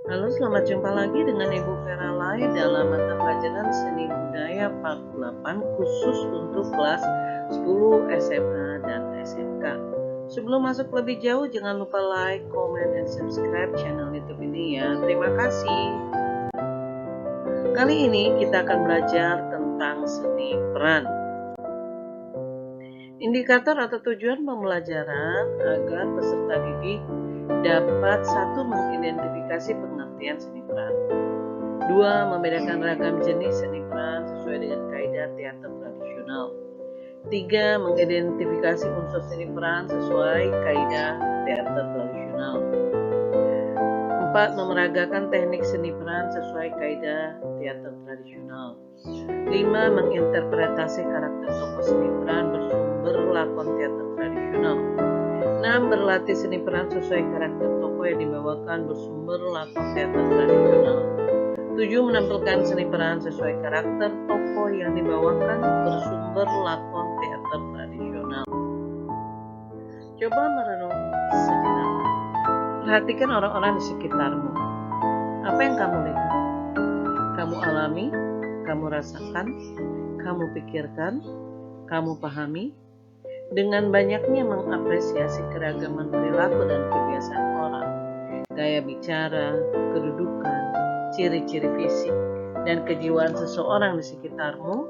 Halo, selamat jumpa lagi dengan Ibu Vera Lai dalam mata pelajaran Seni Budaya Part 8 khusus untuk kelas 10 SMA dan SMK. Sebelum masuk lebih jauh, jangan lupa like, comment, dan subscribe channel YouTube ini ya. Terima kasih. Kali ini kita akan belajar tentang seni peran. Indikator atau tujuan pembelajaran agar peserta didik dapat satu mengidentifikasi pengertian seni peran. 2. Membedakan ragam jenis seni peran sesuai dengan kaidah teater tradisional. 3. Mengidentifikasi unsur seni peran sesuai kaidah teater tradisional. 4. Memeragakan teknik seni peran sesuai kaidah teater tradisional. 5. Menginterpretasi karakter tokoh seni peran bersumber lakon teater tradisional. 6. Berlatih seni peran sesuai karakter tokoh yang dibawakan bersumber lakon teater tradisional. 7. Menampilkan seni peran sesuai karakter tokoh yang dibawakan bersumber lakon teater tradisional. Coba merenung sejenak. Perhatikan orang-orang di sekitarmu. Apa yang kamu lihat? Kamu alami, kamu rasakan, kamu pikirkan, kamu pahami. Dengan banyaknya mengapresiasi keragaman perilaku dan kebiasaan orang, gaya bicara, kedudukan, ciri-ciri fisik, dan kejiwaan seseorang di sekitarmu,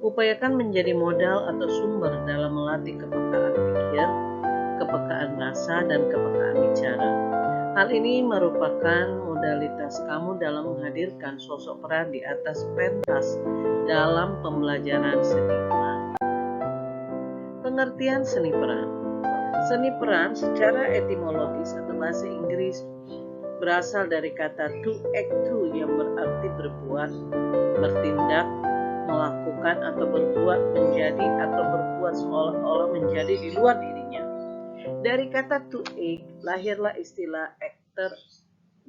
upayakan menjadi modal atau sumber dalam melatih kepekaan pikir, kepekaan rasa, dan kepekaan bicara. Hal ini merupakan modalitas kamu dalam menghadirkan sosok peran di atas pentas dalam pembelajaran seni peran. Pengertian seni peran. Seni peran secara etimologis atau bahasa Inggris berasal dari kata to act to yang berarti berbuat, bertindak, melakukan atau berbuat menjadi atau berbuat seolah-olah menjadi di luar dirinya. Dari kata to act lahirlah istilah aktor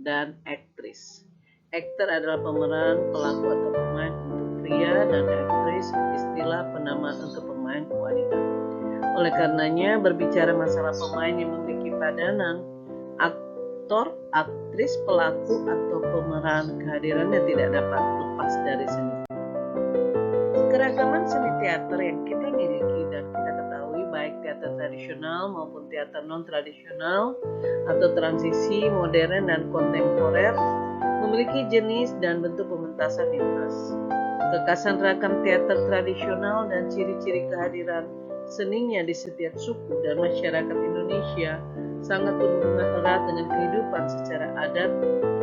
dan aktris. Aktor adalah pemeran, pelaku atau pemain untuk pria, dan aktris istilah penamaan untuk pemain wanita. Oleh karenanya, berbicara masalah pemain yang memiliki padanan aktor, aktris, pelaku, atau pemeran, kehadirannya tidak dapat lepas dari seni. Keragaman seni teater yang kita miliki dan kita ketahui, baik teater tradisional maupun teater non-tradisional atau transisi, modern, dan kontemporer, memiliki jenis dan bentuk pementasan yang khas. Kekhasan ragam teater tradisional dan ciri-ciri kehadiran seninya di setiap suku dan masyarakat Indonesia sangat berhubungan erat dengan kehidupan secara adat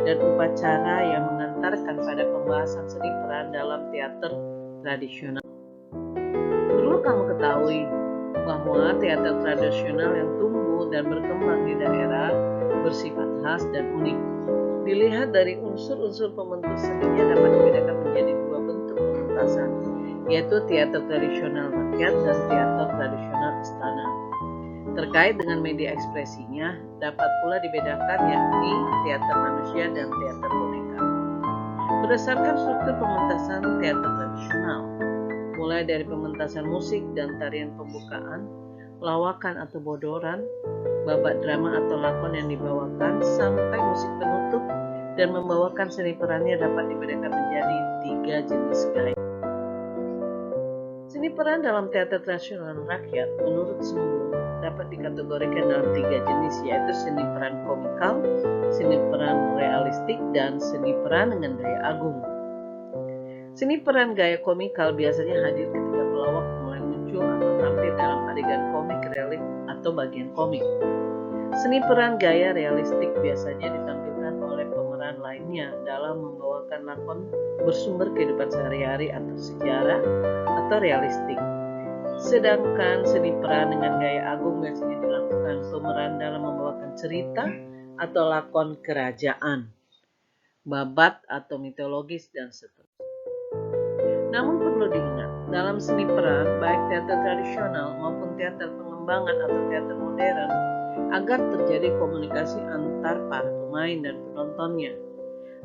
dan upacara yang mengantarkan pada pembahasan seni peran dalam teater tradisional. Perlu kamu ketahui bahwa teater tradisional yang tumbuh dan berkembang di daerah bersifat khas dan unik. Dilihat dari unsur-unsur pembentuk seninya dapat dibedakan menjadi dua bentuk pementasan, yaitu teater tradisional rakyat dan teater tradisional istana. Terkait dengan media ekspresinya, dapat pula dibedakan yakni teater manusia dan teater boneka. Berdasarkan struktur pementasan teater tradisional, mulai dari pementasan musik dan tarian pembukaan, lawakan atau bodoran, babak drama atau lakon yang dibawakan, sampai musik penutup dan membawakan seni perannya dapat dibedakan menjadi 3 jenis gaya. Seni peran dalam teater tradisional rakyat menurut Sembung dapat dikategorikan dalam 3 jenis, yaitu seni peran komikal, seni peran realistik, dan seni peran dengan gaya agung. Seni peran gaya komikal biasanya hadir ketika pelawak mulai muncul atau tampil dalam adegan komik relief atau bagian komik. Seni peran gaya realistik biasanya ditampilkan oleh pemeran lainnya dalam membawakan lakon bersumber kehidupan sehari-hari atau sejarah atau realistik. Sedangkan seni peran dengan gaya agung biasanya dilakukan pemeran dalam membawakan cerita atau lakon kerajaan, babat atau mitologis, dan seterusnya. Namun perlu diingat, dalam seni peran, baik teater tradisional maupun teater pengembangan atau teater modern, agar terjadi komunikasi antar para pemain dan penontonnya,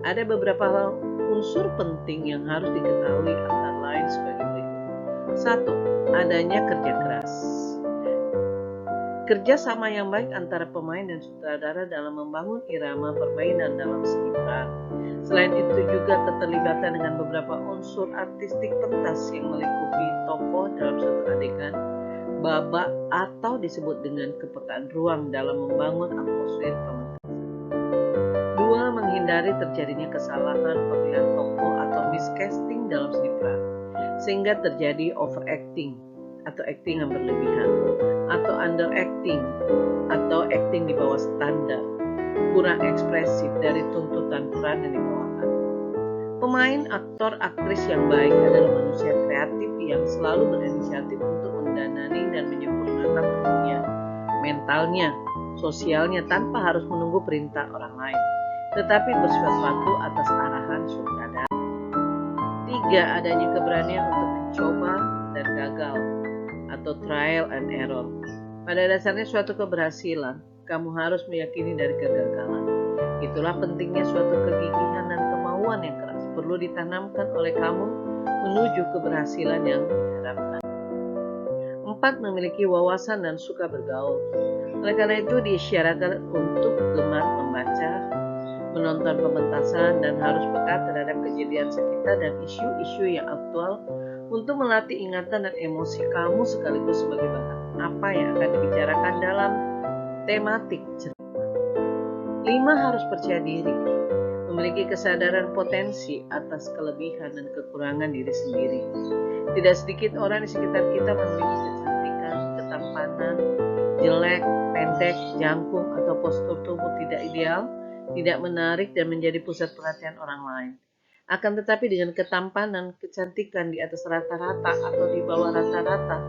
ada beberapa unsur penting yang harus diketahui, antara lain sebagai berikut. 1. Adanya kerja keras. Kerja sama yang baik antara pemain dan sutradara dalam membangun irama permainan dalam seni peran. Selain itu juga keterlibatan dengan beberapa unsur artistik pentas yang melingkupi tokoh dalam satu adegan, babak, atau disebut dengan kepekaan ruang dalam membangun atmosfer pementasan. 2. Menghindari terjadinya kesalahan pemilihan tokoh atau miscasting dalam seni peran, sehingga terjadi overacting atau acting yang berlebihan, atau underacting atau acting di bawah standar, kurang ekspresif dari tuntutan peran yang dibawakan. Pemain, aktor, aktris yang baik adalah manusia kreatif yang selalu berinisiatif untuk mendanani dan menyempurnakan tubuhnya, mentalnya, sosialnya tanpa harus menunggu perintah orang lain, tetapi bersifat patuh atas arahan sutradara. 3. Adanya keberanian untuk mencoba dan gagal atau trial and error. Pada dasarnya suatu keberhasilan, kamu harus meyakini dari kegagalan. Itulah pentingnya suatu kegigihan dan kemauan yang keras perlu ditanamkan oleh kamu menuju keberhasilan yang diharapkan. 4. Memiliki wawasan dan suka bergaul. Oleh karena itu diisyaratkan untuk gemar membaca, menonton pementasan, dan harus peka terhadap kejadian sekitar dan isu-isu yang aktual untuk melatih ingatan dan emosi kamu sekaligus sebagai bahan apa yang akan dibicarakan dalam tematik cerita. 5. Harus percaya diri, memiliki kesadaran potensi atas kelebihan dan kekurangan diri sendiri. Tidak sedikit orang di sekitar kita memiliki kecantikan, ketampanan, jelek, pendek, jangkung, atau postur tubuh tidak ideal, tidak menarik, dan menjadi pusat perhatian orang lain. Akan tetapi dengan ketampanan, kecantikan di atas rata-rata atau di bawah rata-rata,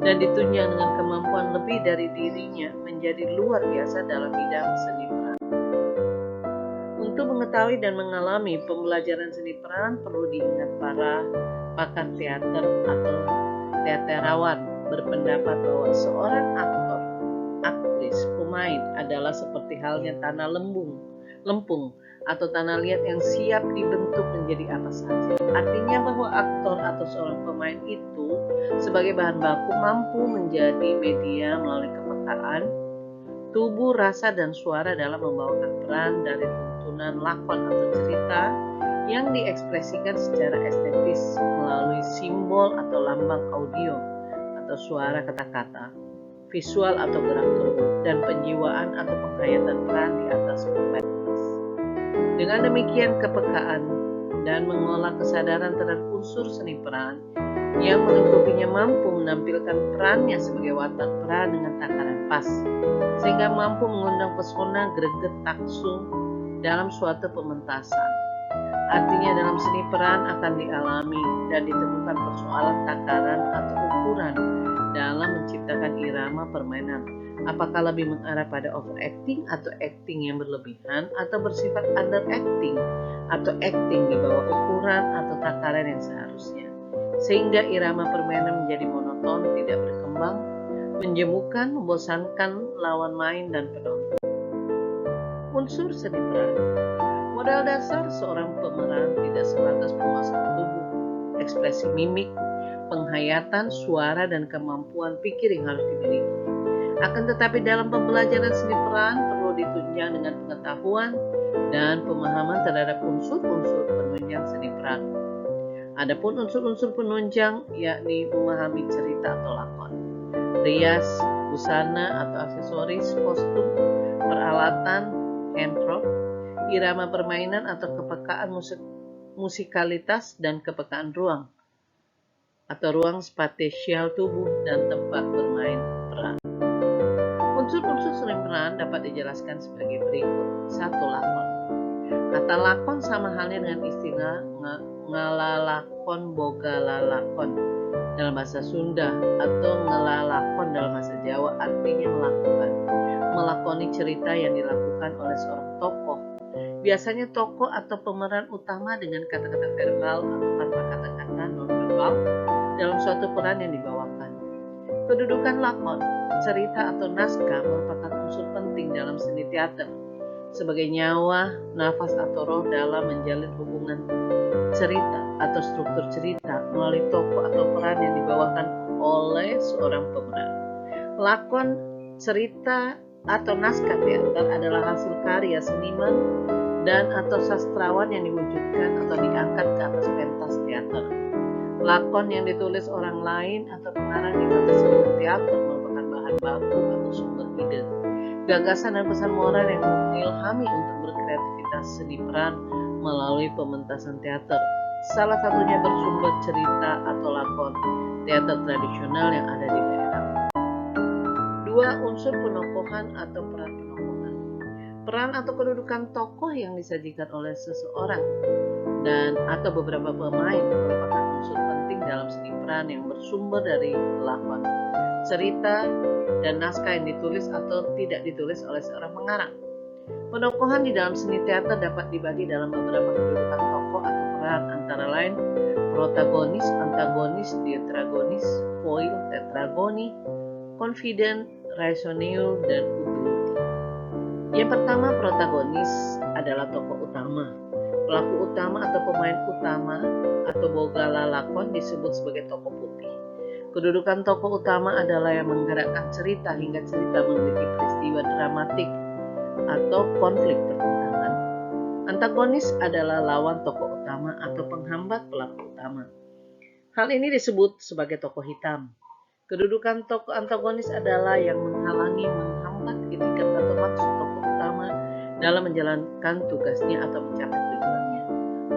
dan ditunjang dengan kemampuan lebih dari dirinya menjadi luar biasa dalam bidang seni peran. Untuk mengetahui dan mengalami pembelajaran seni peran perlu diingat para pakar teater atau teaterawan berpendapat bahwa seorang aktor, aktris, pemain adalah seperti halnya tanah lempung atau tanah liat yang siap dibentuk menjadi apa saja. Artinya bahwa aktor atau seorang pemain itu sebagai bahan baku mampu menjadi media melalui kepekaan, tubuh, rasa, dan suara dalam membawakan peran dari tuntunan lakon atau cerita yang diekspresikan secara estetis melalui simbol atau lambang audio atau suara kata-kata, visual atau gerak tubuh, dan penjiwaan atau penghayatan peran di atas pentas. Dengan demikian, kepekaan dan mengolah kesadaran terhadap unsur seni peran yang melingkupinya mampu menampilkan perannya sebagai watak peran dengan takaran pas, sehingga mampu mengundang pesona greget taksung dalam suatu pementasan. Artinya dalam seni peran akan dialami dan ditemukan persoalan takaran atau ukuran dalam menciptakan irama permainan. Apakah lebih mengarah pada overacting atau acting yang berlebihan, atau bersifat underacting atau acting di bawah ukuran atau takaran yang seharusnya, sehingga irama permainan menjadi monoton, tidak berkembang, menjemukan, membosankan lawan main dan penonton. Unsur seni peran. Modal dasar seorang pemeran tidak sebatas penguasaan tubuh, ekspresi mimik, penghayatan, suara, dan kemampuan pikir yang harus dimiliki. Akan tetapi dalam pembelajaran seni peran perlu ditunjang dengan pengetahuan dan pemahaman terhadap unsur-unsur penunjang seni peran. Adapun unsur-unsur penunjang yakni memahami cerita atau lakon, rias, busana atau aksesoris, kostum, peralatan, handprop, irama permainan atau kepekaan musikalitas, dan kepekaan ruang atau ruang spasial tubuh dan tempat bermain peran. Unsur-unsur seni peran dapat dijelaskan sebagai berikut. 1. Lakon. Kata lakon sama halnya dengan istilah ngalalakon boga lalakon dalam bahasa Sunda atau ngelalakon dalam bahasa Jawa, artinya melakukan, melakoni cerita yang dilakukan oleh seorang tokoh. Biasanya tokoh atau pemeran utama dengan kata-kata verbal atau tanpa kata-kata non-verbal dalam suatu peran yang dibawakan. Kedudukan lakon, cerita atau naskah merupakan unsur penting dalam seni teater sebagai nyawa, nafas atau roh dalam menjalin hubungan cerita atau struktur cerita melalui tokoh atau peran yang dibawakan oleh seorang pemeran. Lakon Cerita atau naskah teater adalah hasil karya seniman dan atau sastrawan yang diwujudkan atau diangkat ke atas pentas teater. Lakon yang ditulis orang lain atau pengarang di mata seniman teater merupakan bahan baku atau sumber ide, gagasan dan pesan moral yang mengilhami untuk berkreativitas seni peran melalui pementasan teater. Salah satunya bersumber cerita atau lakon teater tradisional yang ada di daerah. 2. Unsur penokohan atau peran penokohan. Peran atau kedudukan tokoh yang disajikan oleh seseorang dan atau beberapa pemain merupakan unsur penting dalam seni peran yang bersumber dari lakon, cerita, dan naskah yang ditulis atau tidak ditulis oleh seorang pengarang. Penokohan di dalam seni teater dapat dibagi dalam beberapa kedudukan tokoh atau peran, antara lain protagonis, antagonis, dietragonis, foil, tetragoni, confident, raisoneur, dan utility. Yang pertama, protagonis adalah tokoh utama. Pelaku utama atau pemain utama atau bogala lakon disebut sebagai tokoh putih. Kedudukan tokoh utama adalah yang menggerakkan cerita hingga cerita memiliki peristiwa dramatik atau konflik pertentangan. Antagonis adalah lawan tokoh utama atau penghambat pelaku utama. Hal ini disebut sebagai tokoh hitam. Kedudukan tokoh antagonis adalah yang menghalangi, menghambat itikat atau maksud tokoh utama dalam menjalankan tugasnya atau mencapai tujuannya.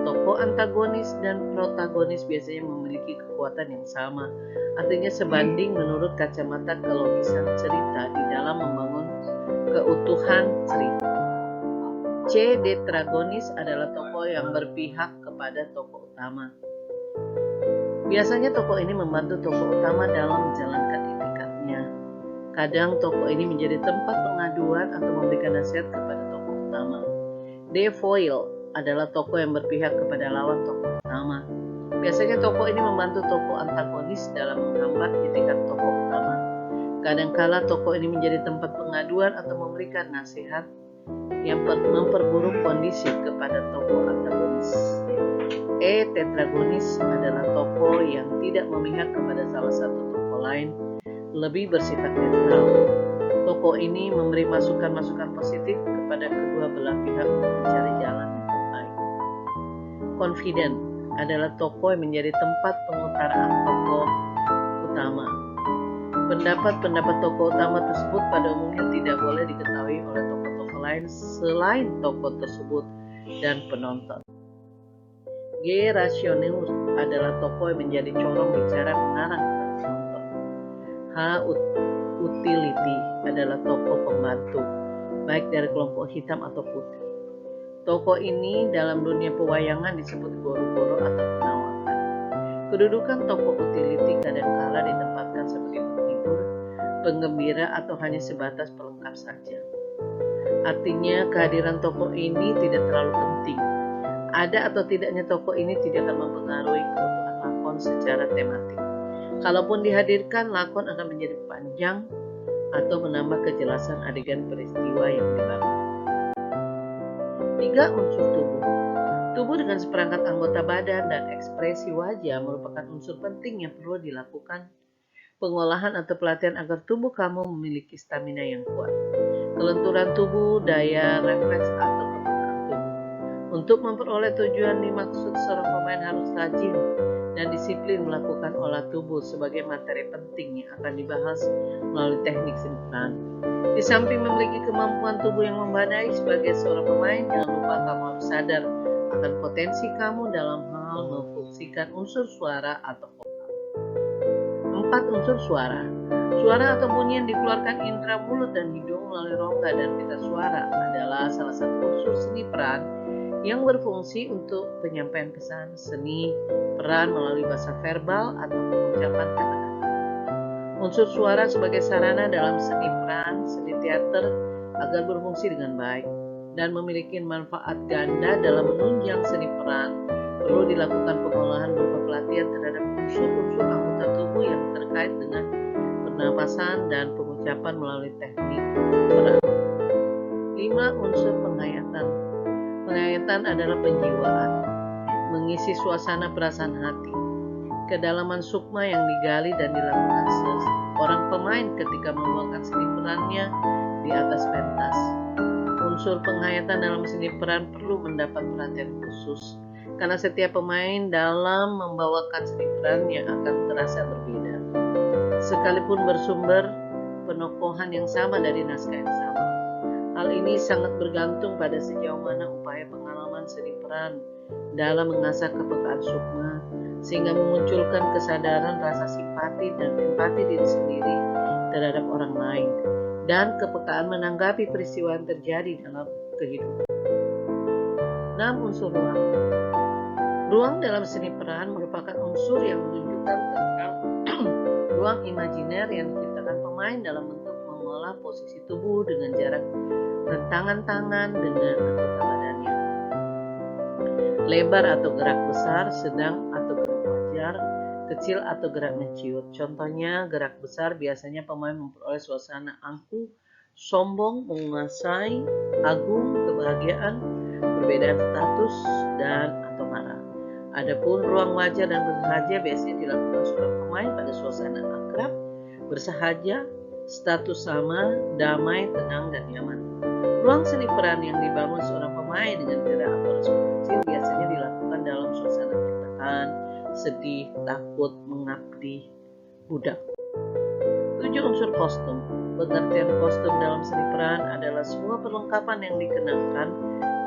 Tokoh antagonis dan protagonis biasanya memiliki kekuatan yang sama, artinya sebanding menurut kacamata kelogisan cerita di dalam membangun keutuhan cerita. C. Detragonis adalah tokoh yang berpihak kepada tokoh utama. Biasanya tokoh ini membantu tokoh utama dalam menjalankan itikadnya. Kadang tokoh ini menjadi tempat pengaduan atau memberikan nasihat kepada tokoh utama. D. Foil adalah tokoh yang berpihak kepada lawan tokoh utama. Biasanya tokoh ini membantu tokoh antagonis dalam menghambat itikat tokoh utama. Kadangkala tokoh ini menjadi tempat pengaduan atau memberikan nasihat yang memperburuk kondisi kepada tokoh antagonis. E. Tetragonis adalah tokoh yang tidak memihak kepada salah satu tokoh lain, lebih bersifat netral. Tokoh ini memberi masukan-masukan positif kepada kedua belah pihak untuk mencari jalan yang terbaik. Confident adalah tokoh yang menjadi tempat pengutaraan tokoh utama. Pendapat-pendapat tokoh utama tersebut pada umumnya tidak boleh diketahui oleh tokoh-tokoh lain selain tokoh tersebut dan penonton. G. Rationeur adalah tokoh yang menjadi corong bicara pengarang kepada penonton. H. Utility adalah tokoh pembantu, baik dari kelompok hitam atau putih. Tokoh ini dalam dunia pewayangan disebut goro-goro atau penawakan. Kedudukan tokoh utility kadangkala ditempatkan sebagai penghibur, penggembira, atau hanya sebatas pelengkap saja. Artinya kehadiran tokoh ini tidak terlalu penting. Ada atau tidaknya tokoh ini tidak akan mempengaruhi keutuhan lakon secara tematik. Kalaupun dihadirkan, lakon akan menjadi panjang atau menambah kejelasan adegan peristiwa yang dibangun. 3. Unsur tubuh. Tubuh dengan seperangkat anggota badan dan ekspresi wajah merupakan unsur penting yang perlu dilakukan pengolahan atau pelatihan agar tubuh kamu memiliki stamina yang kuat. Kelenturan tubuh, daya refleks atau kepekaan tubuh. Untuk memperoleh tujuan dimaksud, seorang pemain harus rajin dan disiplin melakukan olah tubuh sebagai materi penting yang akan dibahas melalui teknik seni peran. Di samping memiliki kemampuan tubuh yang memadai sebagai seorang pemain, jangan lupa kamu harus sadar akan potensi kamu dalam hal memfungsikan unsur suara atau vokal. 4. Unsur suara. Suara atau bunyi yang dikeluarkan indera mulut dan hidung melalui rongga dan pita suara adalah salah satu unsur seni peran yang berfungsi untuk penyampaian pesan seni peran melalui bahasa verbal atau pengucapan kata-kata. Unsur suara sebagai sarana dalam seni peran, seni teater agar berfungsi dengan baik dan memiliki manfaat ganda dalam menunjang seni peran, perlu dilakukan pengolahan berupa pelatihan terhadap unsur-unsur anggota tubuh yang terkait dengan pernapasan dan pengucapan melalui teknik peran. 5. Unsur penghayatan. Penghayatan adalah penjiwaan, mengisi suasana perasaan hati, kedalaman sukma yang digali dan dilakukan seorang pemain ketika membawakan seni perannya di atas pentas. Unsur penghayatan dalam seni peran perlu mendapat perhatian khusus, karena setiap pemain dalam membawakan seni perannya akan terasa berbeda. Sekalipun bersumber penokohan yang sama dari naskah yang sama. Hal ini sangat bergantung pada sejauh mana upaya pengalaman seni peran dalam mengasah kepekaan sukma, sehingga memunculkan kesadaran rasa simpati dan empati diri sendiri terhadap orang lain, dan kepekaan menanggapi peristiwa yang terjadi dalam kehidupan. 6. Unsur ruang. Ruang dalam seni peran merupakan unsur yang menunjukkan tentang ruang imajiner yang diciptakan pemain dalam bentuk mengolah posisi tubuh dengan jarak rentangan tangan dengan anggota badannya, lebar atau gerak besar, sedang atau gerak wajar, kecil atau gerak menciut. Contohnya, gerak besar biasanya pemain memperoleh suasana angkuh, sombong, menguasai, agung, kebahagiaan, perbedaan status, dan atau marah. Adapun ruang wajar dan bersahaja biasanya dilakukan seorang pemain pada suasana akrab, bersahaja, status sama, damai, tenang, dan nyaman. Ruang seni peran yang dibangun seorang pemain dengan gerak atau respon kecil biasanya dilakukan dalam suasana tertekan, sedih, takut, mengabdi, budak. 7. Unsur kostum. Pengertian kostum dalam seni peran adalah semua perlengkapan yang dikenakan,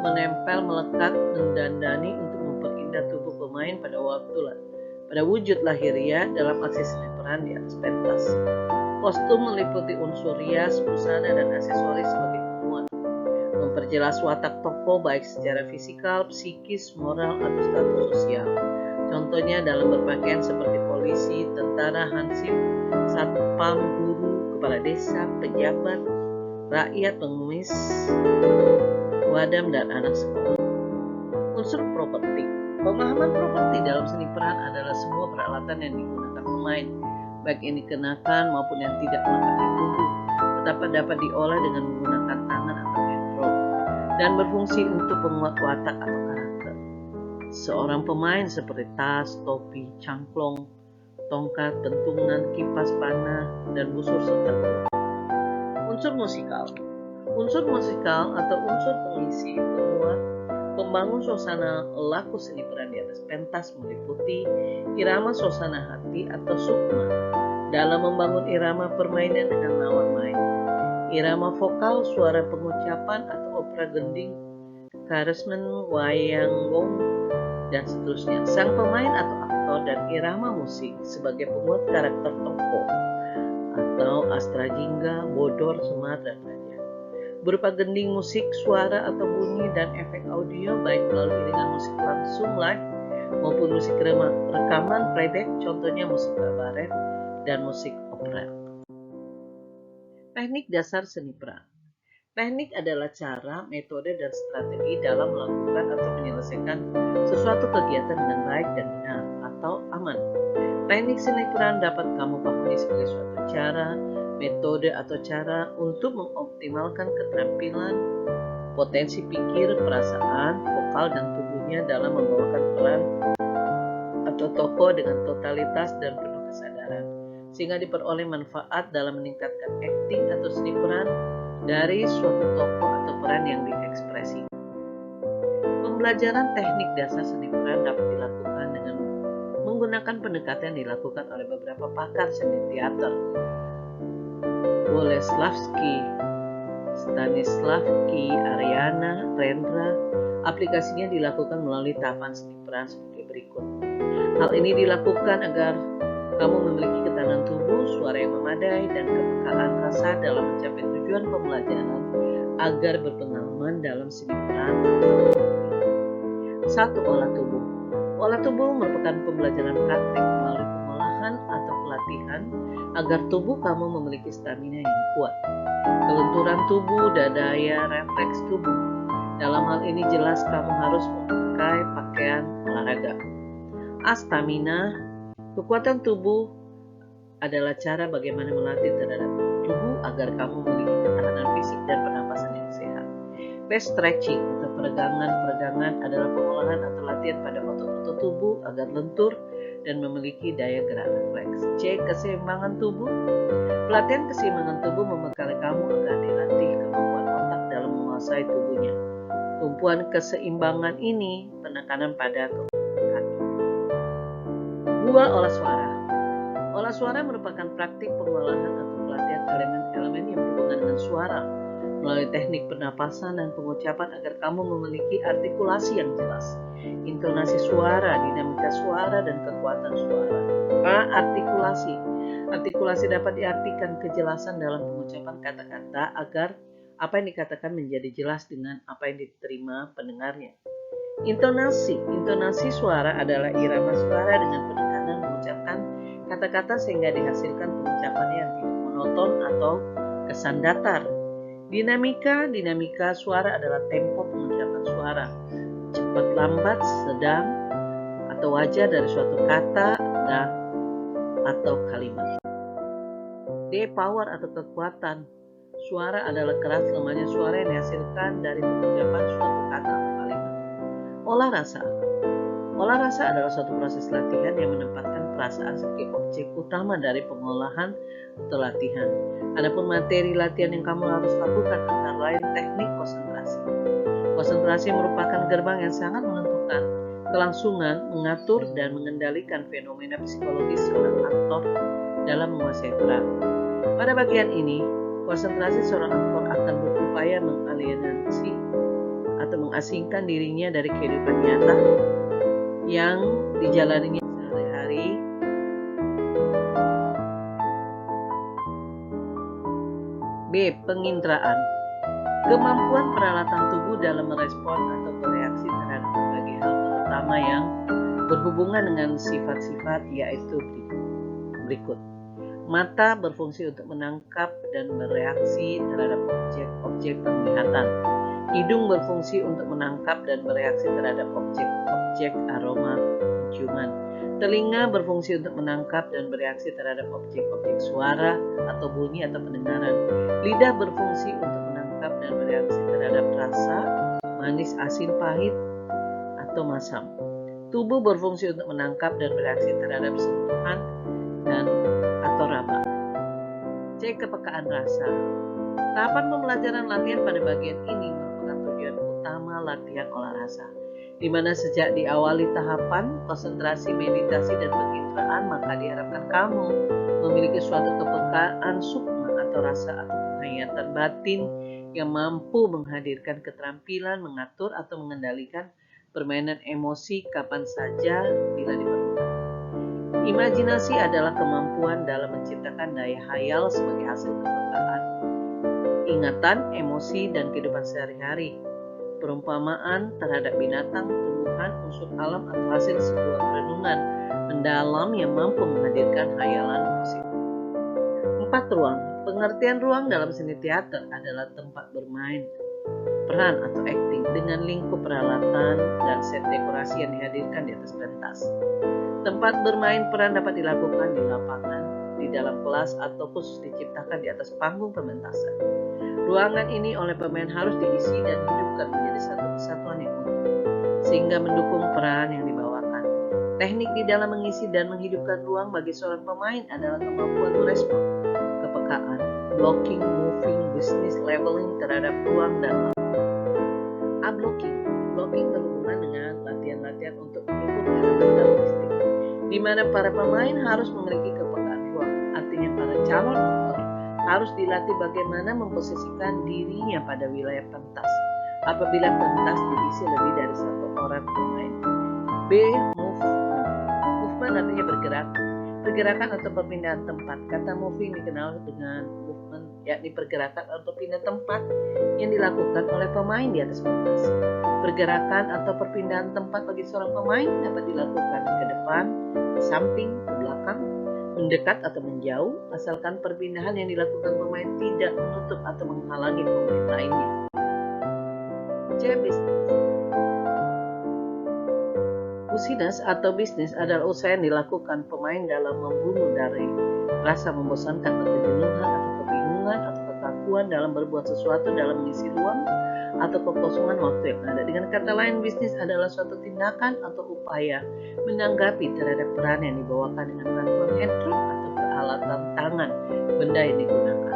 menempel, melekat, mendandani untuk memperindah tubuh pemain pada wujud lahiriah dalam aksi seni peran di atas pentas. Kostum meliputi unsur rias, busana, dan aksesoris sebagai penguat, memperjelas watak tokoh baik secara fisikal, psikis, moral, atau status sosial. Contohnya dalam berpakaian seperti polisi, tentara, hansip, satpam, guru, kepala desa, pejabat, rakyat, pengemis, wadam, dan anak sekolah. Unsur properti. Pemahaman properti dalam seni peran adalah semua peralatan yang digunakan pemain, baik yang dikenakan maupun yang tidak melekat di tubuh, tetapi dapat diolah dengan menggunakan tangan atau elektrod, dan berfungsi untuk penguat watak atau karakter. Seorang pemain seperti tas, topi, cangklong, tongkat, pentungan, kipas panah, dan busur serta bola. Unsur musikal. Unsur musikal atau unsur pengisi, penguat, pembangun suasana laku seni peran di atas pentas meliputi irama suasana hati atau sukma dalam membangun irama permainan dengan lawan main, irama vokal, suara pengucapan atau opera gending, karismen, wayang gong, dan seterusnya. Sang pemain atau aktor dan irama musik sebagai penguat karakter tokoh atau astra jingga, bodor, semar, dan raja, berupa gending musik, suara atau bunyi, dan efek audio baik melalui iringan musik langsung live maupun musik rekaman playback, contohnya musik kabaret dan musik opera. Teknik dasar seni peran. Teknik adalah cara, metode, dan strategi dalam melakukan atau menyelesaikan sesuatu kegiatan dengan baik dan benar atau aman. Teknik seni peran dapat kamu pahami sebagai suatu cara, metode, atau cara untuk mengoptimalkan keterampilan, potensi pikir, perasaan, vokal, dan tubuhnya dalam membawakan peran atau tokoh dengan totalitas dan penuh kesadaran, sehingga diperoleh manfaat dalam meningkatkan acting atau seni peran dari suatu tokoh atau peran yang diekspresikan. Pembelajaran teknik dasar seni peran dapat dilakukan dengan menggunakan pendekatan yang dilakukan oleh beberapa pakar seni teater. Boleslavski, Stanislavski, Ariana, Rendra. Aplikasinya dilakukan melalui tahapan seni peran sebagai berikut. Hal ini dilakukan agar kamu memiliki ketahanan tubuh, suara yang memadai, dan kepekaan rasa dalam mencapai tujuan pembelajaran agar berpengalaman dalam seni peran. 1. Olah tubuh. Olah tubuh merupakan pembelajaran praktik melalui pengolahan atau pelatihan agar tubuh kamu memiliki stamina yang kuat, kelenturan tubuh, dan daya refleks tubuh. Dalam hal ini jelas kamu harus memakai pakaian olahraga. Stamina, kekuatan tubuh adalah cara bagaimana melatih terhadap tubuh agar kamu memiliki ketahanan fisik dan pernapasan yang sehat. Stretching atau peregangan adalah pengolahan atau latihan pada otot-otot tubuh agar lentur dan memiliki daya gerak refleks. C. Keseimbangan tubuh. Pelatihan keseimbangan tubuh membekali kamu agar dilatih kemampuan otak dalam menguasai tubuhnya. Tumpuan keseimbangan ini penekanan pada kaki. 2. Olah suara. Olah suara merupakan praktik pengolahan atau pelatihan elemen-elemen yang berhubungan dengan suara melalui teknik pernapasan dan pengucapan agar kamu memiliki artikulasi yang jelas, intonasi suara, dinamika suara, dan kekuatan suara. A. Artikulasi. Artikulasi dapat diartikan kejelasan dalam pengucapan kata-kata agar apa yang dikatakan menjadi jelas dengan apa yang diterima pendengarnya. Intonasi. Intonasi suara adalah irama suara dengan penekanan mengucapkan kata-kata sehingga dihasilkan pengucapan yang tidak monoton atau kesan datar. Dinamika. Dinamika suara adalah tempo pengucapan suara, cepat, lambat, sedang, atau wajar dari suatu kata atau kalimat. D. Power atau kekuatan. Suara adalah keras lemahnya suara yang dihasilkan dari pengucapan suatu kata atau kalimat. Olah rasa. Olah rasa adalah suatu proses latihan yang menempatkan perasaan sebagai objek utama dari pengolahan atau latihan. Adapun materi latihan yang kamu harus lakukan antara lain teknik konsentrasi. Konsentrasi merupakan gerbang yang sangat menentukan kelangsungan, mengatur, dan mengendalikan fenomena psikologis seorang aktor dalam menguasai peran. Pada bagian ini, konsentrasi seorang aktor akan berupaya mengalienasi atau mengasingkan dirinya dari kehidupan nyata yang dijalaninya sehari-hari B. Penginderaan. Kemampuan peralatan tubuh dalam merespon atau bereaksi terhadap berbagai hal terutama yang berhubungan dengan sifat-sifat yaitu berikut. Mata berfungsi untuk menangkap dan bereaksi terhadap objek-objek penglihatan. Hidung berfungsi untuk menangkap dan bereaksi terhadap objek-objek aroma penciuman. Telinga berfungsi untuk menangkap dan bereaksi terhadap objek-objek suara atau bunyi atau pendengaran. Lidah berfungsi untuk menangkap dan bereaksi terhadap rasa, manis, asin, pahit, atau masam. Tubuh berfungsi untuk menangkap dan bereaksi terhadap sentuhan dan atau raba. C. Kepekaan rasa. Tahapan pembelajaran latihan pada bagian ini merupakan tujuan utama latihan olah rasa, di mana sejak diawali tahapan konsentrasi, meditasi, dan penginderaan, maka diharapkan kamu memiliki suatu kepekaan sukma atau rasa atau penghayatan batin yang mampu menghadirkan keterampilan mengatur atau mengendalikan permainan emosi kapan saja bila diperlukan. Imajinasi adalah kemampuan dalam menciptakan daya hayal sebagai hasil kepekaan ingatan, emosi, dan kehidupan sehari-hari. Perumpamaan terhadap binatang, tumbuhan, unsur alam atau hasil sebuah renungan mendalam yang mampu menghadirkan hayalan positif. 4. Ruang. Pengertian ruang dalam seni teater adalah tempat bermain peran atau acting dengan lingkup peralatan dan set dekorasi yang dihadirkan di atas pentas. Tempat bermain peran dapat dilakukan di lapangan, di dalam kelas, atau khusus diciptakan di atas panggung pementasan. Ruangan ini oleh pemain harus diisi dan hidupkan menjadi satu kesatuan yang utuh, sehingga mendukung peran yang dibawakan. Teknik di dalam mengisi dan menghidupkan ruang bagi seorang pemain adalah kemampuan merespon, kepekaan, blocking, moving, business, leveling terhadap ruang dan lapangan. Blocking. Blocking berhubungan dengan latihan-latihan untuk mendukung elemen logistik, di mana para pemain harus memiliki kepekaan ruang. Artinya para calon aktor harus dilatih bagaimana memposisikan dirinya pada wilayah pentas apabila pentas diisi lebih dari satu orang pemain. B. Movement. Movement artinya bergerak. Pergerakan atau perpindahan tempat. Kata moving dikenal dengan movement, yakni pergerakan atau pindah tempat yang dilakukan oleh pemain di atas pentas. Pergerakan atau perpindahan tempat bagi seorang pemain dapat dilakukan ke depan, ke samping, ke belakang, mendekat atau menjauh, asalkan perpindahan yang dilakukan pemain tidak menutup atau menghalangi pemain lainnya. C. Bisnis. Business atau bisnis adalah usaha yang dilakukan pemain dalam membunuh dari rasa membosankan atau kejenuhan atau kebingungan atau kekakuan dalam berbuat sesuatu dalam mengisi ruang atau kekosongan waktu yang ada. Dengan kata lain, bisnis adalah suatu tindakan atau upaya menanggapi terhadap peran yang dibawakan dengan bantuan handphone atau peralatan tangan, benda yang digunakan.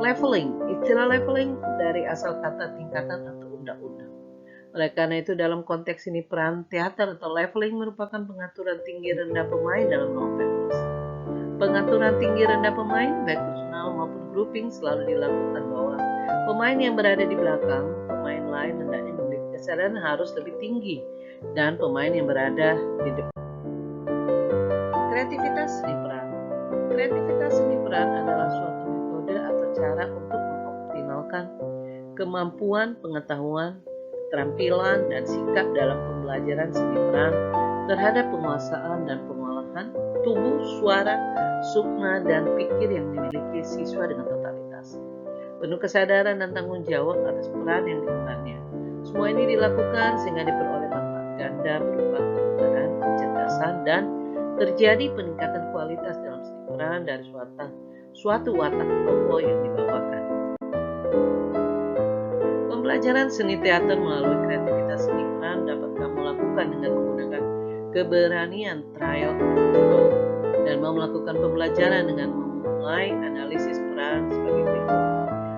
Leveling, istilah leveling dari asal kata tingkatan atau undang-undang. Oleh karena itu, dalam konteks ini peran teater atau leveling merupakan pengaturan tinggi rendah pemain dalam ruang pentas. Pengaturan tinggi rendah pemain, baik personal maupun grouping, selalu dilakukan bahwa pemain yang berada di belakang pemain lain hendaknya memiliki kesadaran harus lebih tinggi dan pemain yang berada di depan. Kreativitas seni peran. Kreativitas seni peran adalah suatu metode atau cara untuk mengoptimalkan kemampuan, pengetahuan, keterampilan, dan sikap dalam pembelajaran seni peran terhadap penguasaan dan pengolahan tubuh, suara, sukma, dan pikir yang dimiliki siswa dengan totalitas. Penuh kesadaran dan tanggung jawab atas peran yang diembannya. Semua ini dilakukan sehingga diperoleh manfaat ganda berupa kebugaran, kecerdasan, dan terjadi peningkatan kualitas dalam seni peran dari suatu watak tokoh yang dibawakan. Pembelajaran seni teater melalui kreativitas seni peran dapat kamu lakukan dengan menggunakan keberanian trial and error dan mau melakukan pembelajaran dengan memulai analisis peran sebagai berikut.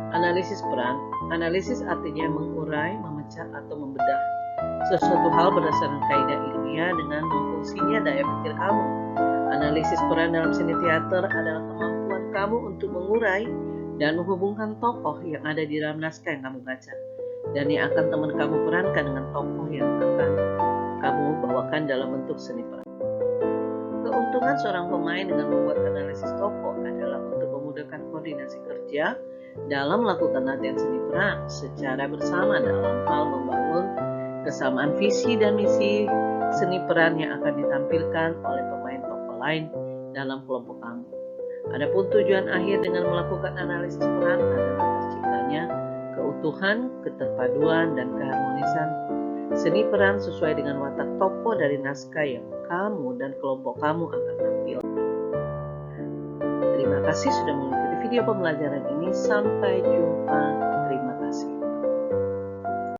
Analisis peran. Analisis artinya mengurai, memecah, atau membedah sesuatu hal berdasarkan kaidah ilmiah dengan memfungsinya daya pikir kamu. Analisis peran dalam seni teater adalah kemampuan kamu untuk mengurai dan menghubungkan tokoh yang ada di dalam naskah yang kamu baca dan yang akan teman kamu perankan dengan tokoh yang akan kamu bawakan dalam bentuk seni peran. Keuntungan seorang pemain dengan membuat analisis tokoh adalah untuk memudahkan koordinasi kerja dalam melakukan latihan seni peran secara bersama dalam hal membangun kesamaan visi dan misi seni peran yang akan ditampilkan oleh pemain tokoh lain dalam kelompok kamu. Adapun tujuan akhir dengan melakukan analisis peran adalah terciptanya keutuhan, keterpaduan, dan keharmonisan seni peran sesuai dengan watak tokoh dari naskah yang kamu dan kelompok kamu akan tampil. Terima kasih sudah mengikuti video pembelajaran ini. Sampai jumpa.